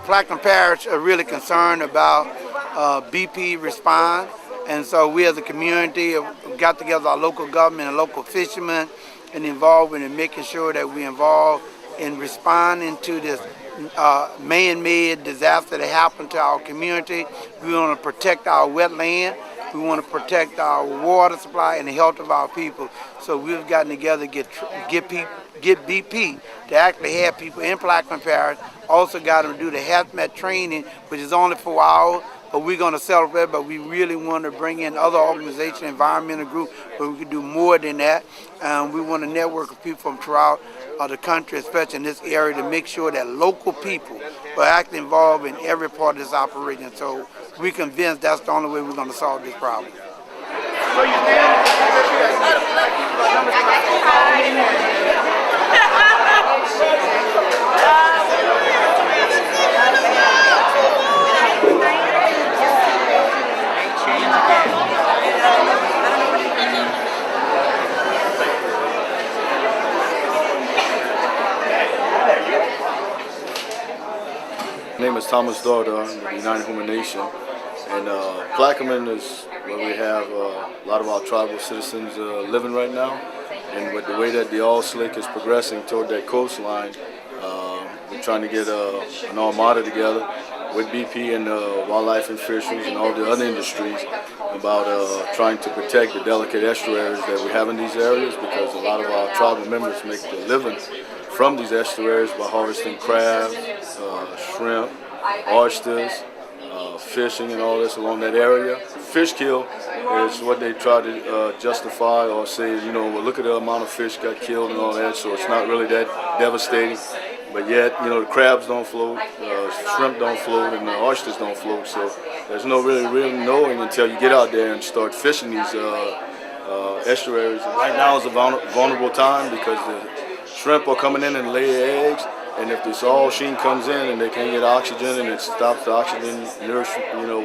Plaquemine Parish are really concerned about BP response, and so we as a community have got together our local government and local fishermen and involved in making sure that we involve in responding to this man-made disaster that happened to our community. We want to protect our wetland. We want to protect our water supply and the health of our people. So we've gotten together to get BP to actually have people in Plaquemine Parish. Also got them to do the hazmat training, which is only 4 hours, but we're going to celebrate. But we really want to bring in other organizations, environmental groups, but we can do more than that. We want to network with people from throughout the country, especially in this area, to make sure that local people are actually involved in every part of this operation. So we're convinced that's the only way we're going to solve this problem. My name is Thomas Daughter. I'm the United Human Nation, and Plaquemine is where we have a lot of our tribal citizens living right now. And with the way that the oil slick is progressing toward that coastline, we're trying to get an armada together with BP and wildlife and fisheries and all the other industries about trying to protect the delicate estuaries that we have in these areas, because a lot of our tribal members make their living from these estuaries by harvesting crabs, shrimp, oysters, fishing and all this along that area. Fish kill is what they try to justify or say, well, look at the amount of fish got killed and all that, so it's not really that devastating. But yet, the crabs don't float, shrimp don't float, and the oysters don't float, so there's no really knowing until you get out there and start fishing these estuaries. Right now is a vulnerable time because the shrimp are coming in and lay eggs, and if this oil sheen comes in and they can't get oxygen and it stops the oxygen,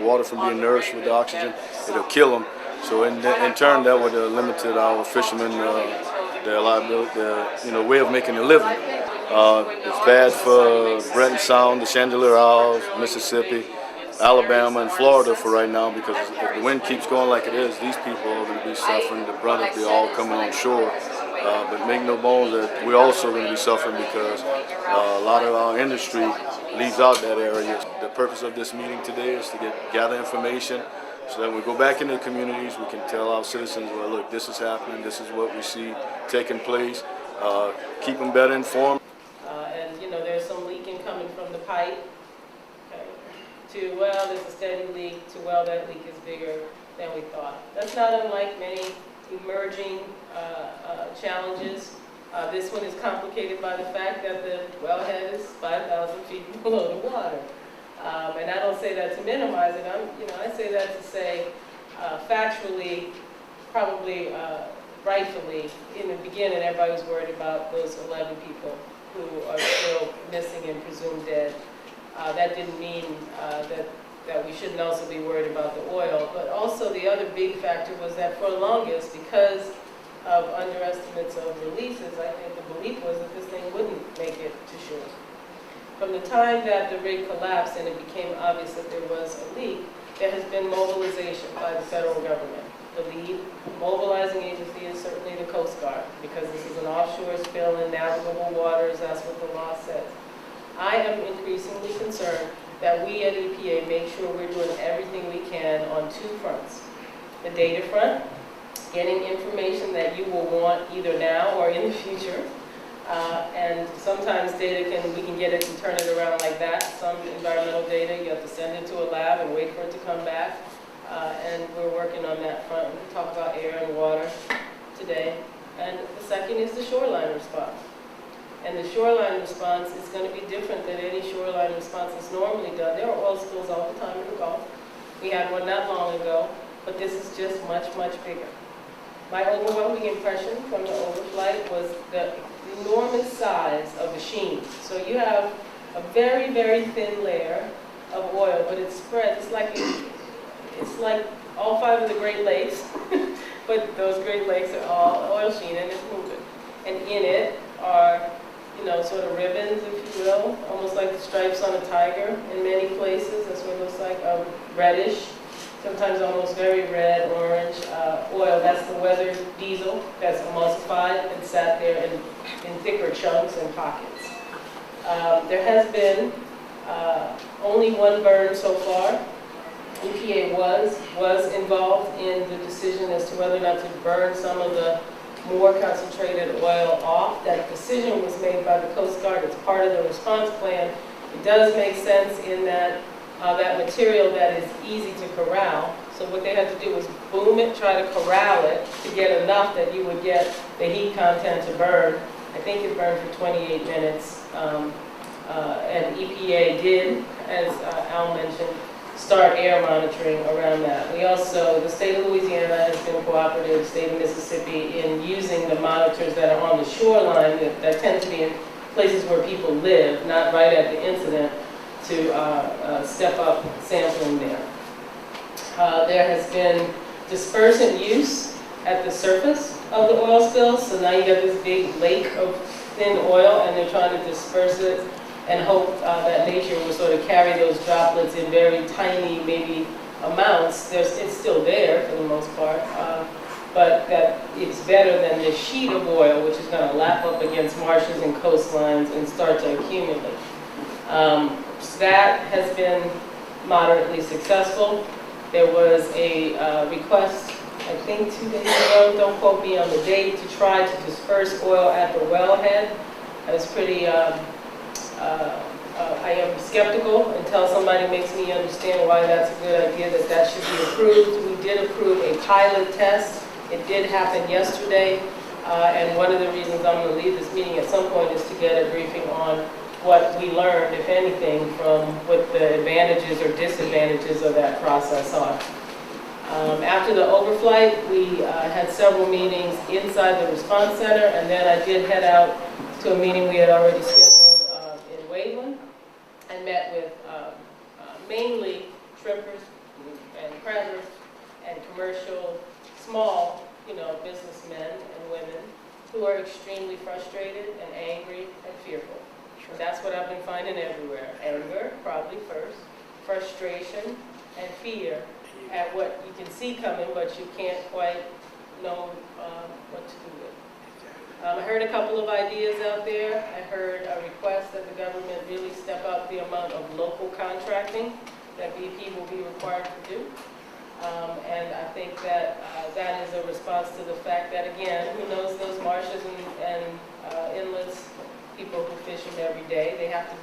water from being nourished with the oxygen, it'll kill them. So in turn, that would limit our fishermen their liability, their way of making a living. It's bad for Breton Sound, the Chandelier Isles, Mississippi, Alabama, and Florida for right now, because if the wind keeps going like it is, these people are going to be suffering the brunt of the oil coming on shore. But make no bones that we're also going to be suffering because a lot of our industry leaves out that area. The purpose of this meeting today is to gather information so that when we go back into the communities, we can tell our citizens, well, look, this is happening, this is what we see taking place, keep them better informed. There's some leaking coming from the pipe, to, well, there's a steady leak, to, well, that leak is bigger than we thought. That's not unlike many emerging challenges. This one is complicated by the fact that the wellhead is 5,000 feet below the water. And I don't say that to minimize it. I say that to say factually, probably rightfully, in the beginning, everybody was worried about those 11 people who are still missing and presumed dead. That didn't mean that we shouldn't also be worried about the oil. But also the other big factor was that for the longest, because of underestimates of releases, I think the belief was that this thing wouldn't make it to shore. From the time that the rig collapsed and it became obvious that there was a leak, there has been mobilization by the federal government. The lead mobilizing agency is certainly the Coast Guard, because this is an offshore spill in navigable waters. That's what the law says. I am increasingly concerned that we at EPA make sure we're doing everything we can on two fronts. The data front, getting information that you will want either now or in the future. And sometimes we can get it and turn it around like that. Some environmental data, you have to send it to a lab and wait for it to come back. And we're working on that front. We talk about air and water today. And the second is the shoreline response. And the shoreline response is going to be different than any shoreline response that's normally done. There are oil spills all the time in the Gulf. We had one not long ago, but this is just much, much bigger. My overwhelming impression from the overflight was the enormous size of the sheen. So you have a very, very thin layer of oil, but it's spread. It's like all 5 of the Great Lakes, but those Great Lakes are all oil sheen and it's moving. And in it are sort of ribbons, if you will, almost like the stripes on a tiger in many places. That's what it looks like, reddish, sometimes almost very red, orange oil. That's the weathered diesel that's emulsified and sat there in thicker chunks and pockets. There has been only one burn so far. EPA was involved in the decision as to whether or not to burn some of the more concentrated oil off. That decision was made by the Coast Guard. It's part of the response plan. It does make sense in that that material that is easy to corral. So what they had to do was boom it, try to corral it to get enough that you would get the heat content to burn. I think it burned for 28 minutes. And EPA did, as Al mentioned, start air monitoring around that. We also, the state of Louisiana has been cooperative, state of Mississippi, in using the monitors that are on the shoreline that tend to be in places where people live, not right at the incident, to step up sampling there. There has been dispersant use at the surface of the oil spills, so now you got this big lake of thin oil and they're trying to disperse it and hope that nature will sort of carry those droplets in very tiny, maybe amounts. It's still there for the most part, but that it's better than the sheet of oil, which is going to lap up against marshes and coastlines and start to accumulate. So that has been moderately successful. There was a request, I think 2 days ago, don't quote me on the date, to try to disperse oil at the wellhead. I was pretty I am skeptical until somebody makes me understand why that's a good idea, that should be approved. We did approve a pilot test. It did happen yesterday, and one of the reasons I'm going to leave this meeting at some point is to get a briefing on what we learned, if anything, from what the advantages or disadvantages of that process are. After the overflight, we had several meetings inside the response center, and then I did head out to a meeting we had already scheduled in Wayland, and met with mainly shrimpers and crabbers and commercial, small, businessmen and women who are extremely frustrated and angry and fearful. And that's what I've been finding everywhere. Anger, probably first, frustration, and fear at what you can see coming, but you can't quite know what to do with. I heard a couple of ideas out there. I heard a request that the government really step up the amount of local contracting that BP will be required to do. And I think that that is a response to the fact that, again, who knows those marshes and inlets, people who fish them every day, they have to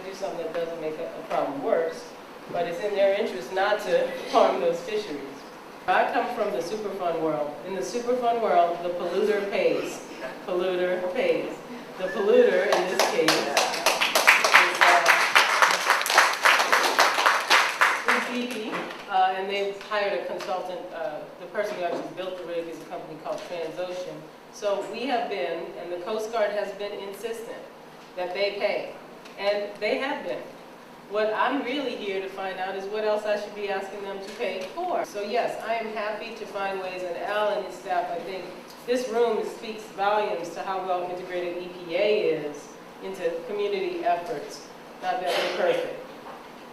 do something that doesn't make a problem worse, but it's in their interest not to harm those fisheries. I come from the Superfund world. In the Superfund world, the polluter pays. Polluter pays. The polluter, in this case, is BP, and they've hired a consultant. The person who actually built the rig is a company called Transocean. So we have been, and the Coast Guard has been insistent that they pay, and they have been. What I'm really here to find out is what else I should be asking them to pay for. So yes, I am happy to find ways, and Al and his staff, I think this room speaks volumes to how well integrated EPA is into community efforts. Not that we're perfect.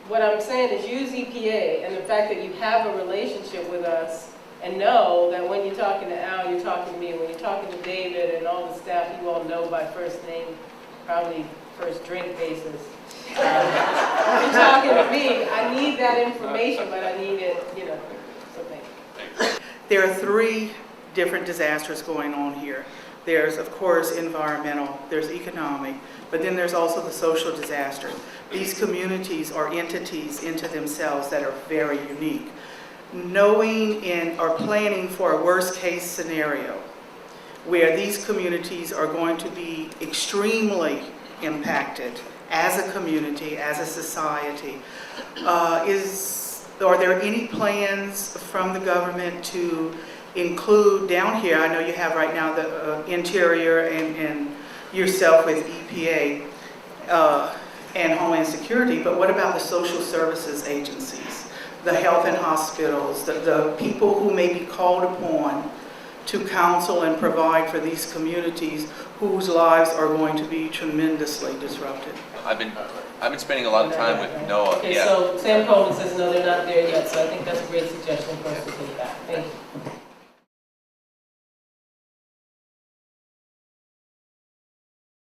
What I'm saying is use EPA and the fact that you have a relationship with us, and know that when you're talking to Al, you're talking to me. When you're talking to David and all the staff, you all know by first name, probably first drink basis. If you're talking to me, I need that information, but I need it, so thank you. There are 3 different disasters going on here. There's, of course, environmental, there's economic, but then there's also the social disaster. These communities are entities into themselves that are very unique. Knowing or planning for a worst-case scenario where these communities are going to be extremely impacted as a community, as a society, are there any plans from the government to include down here? I know you have right now the Interior and yourself with EPA and Homeland Security, but what about the social services agencies? The health and hospitals, the people who may be called upon to counsel and provide for these communities whose lives are going to be tremendously disrupted. I've been spending a lot of time with Noah. Okay, Yeah. so Sam Coleman says no, they're not there yet, so I think that's a great suggestion for us to take back. Thank you.